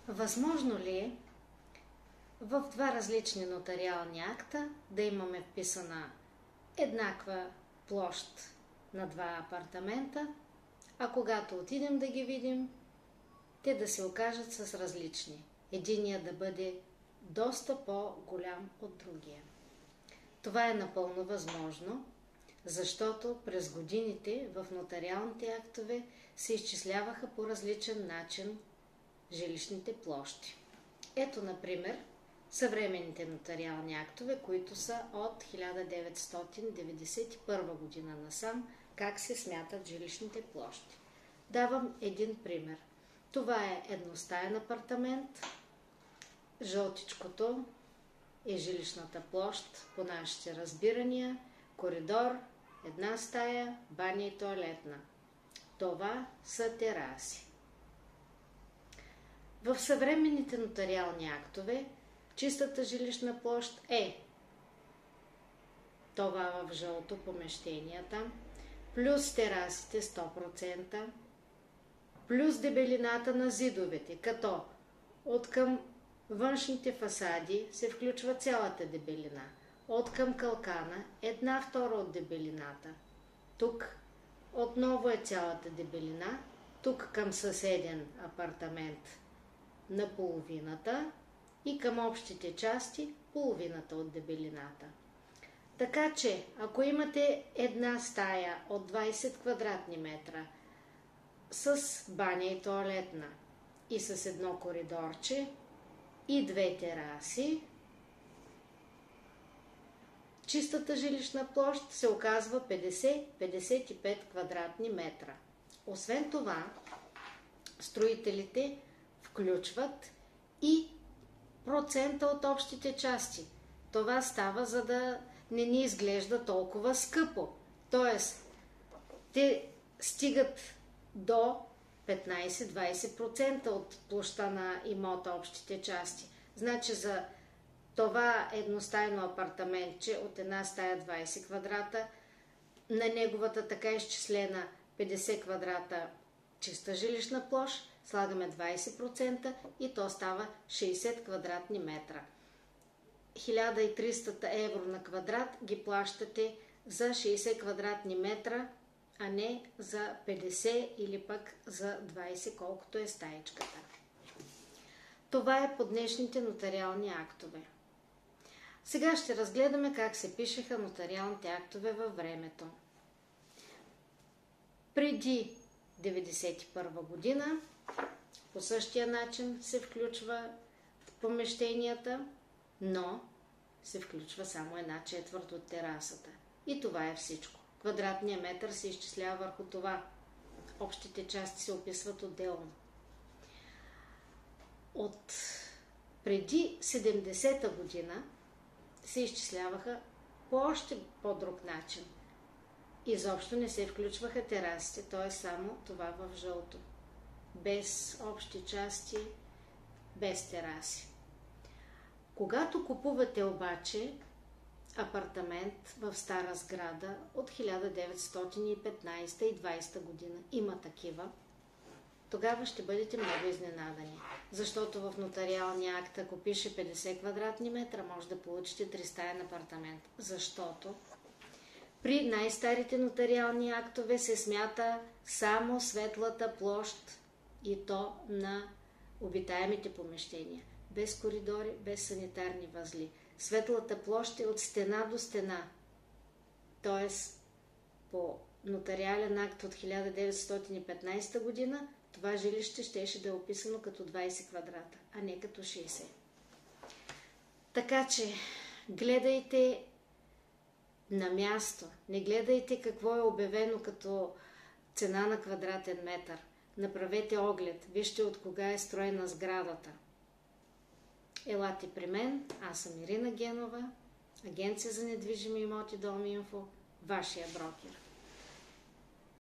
Възможно ли е в два различни нотариални акта да имаме вписана еднаква площ на два апартамента, а когато отидем да ги видим, те да се окажат с различни. Единият да бъде доста по-голям от другия. Това е напълно възможно, защото през годините в нотариалните актове се изчисляваха по различен начин жилищните площи. Ето, например, съвременните нотариални актове, които са от 1991 година насам, как се смятат жилищните площи. Давам един пример. Това е едностаен апартамент. Жълтичкото е жилищната площ по нашите разбирания. Коридор, една стая, баня и тоалетна. Това са тераси. В съвременните нотариални актове чистата жилищна площ е това в жълто помещенията, плюс терасите 100%, плюс дебелината на зидовете, като от към външните фасади се включва цялата дебелина, от към калкана 1/2 от дебелината. Тук отново е цялата дебелина, тук към съседен апартамент на половината и към общите части половината от дебелината. Така че, ако имате една стая от 20 квадратни метра с баня и тоалетна и с едно коридорче и две тераси, чистата жилищна площ се оказва 50-55 квадратни метра. Освен това, строителите включват и процента от общите части. Това става, за да не ни изглежда толкова скъпо. Тоест, те стигат до 15-20% от площта на имота, общите части. Значи за това едностайно апартаментче от една стая 20 квадрата, на неговата така изчислена 50 квадрата чиста жилищна площ, слагаме 20% и то става 60 квадратни метра. 1300 евро на квадрат ги плащате за 60 квадратни метра, а не за 50 или пък за 20, колкото е стаичката. Това е по днешните нотариални актове. Сега ще разгледаме как се пишеха нотариалните актове във времето. Преди 1991 година по същия начин се включва в помещенията, но се включва само 1/4 от терасата. И това е всичко. Квадратният метър се изчислява върху това. Общите части се описват отделно. От преди 70-та година се изчисляваха по още по-друг начин. Изобщо не се включваха терасите, т.е. само това в жълто. Без общи части, без тераси. Когато купувате обаче апартамент в стара сграда от 1915 и 20 година, има такива, тогава ще бъдете много изненадани. Защото в нотариалния акт, ако пише 50 квадратни метра, може да получите 300 апартамент. Защото при най-старите нотариални актове се смята само светлата площ и то на обитаемите помещения. Без коридори, без санитарни възли. Светлата площ е от стена до стена. Тоест, по нотариален акт от 1915 година, това жилище щеше да е описано като 20 квадрата, а не като 60. Така че, гледайте на място. Не гледайте какво е обявено като цена на квадратен метър. Направете оглед. Вижте от кога е строена сградата. Елате при мен. Аз съм Ирина Генова, Агенция за недвижими имоти Доминфо, вашия брокер.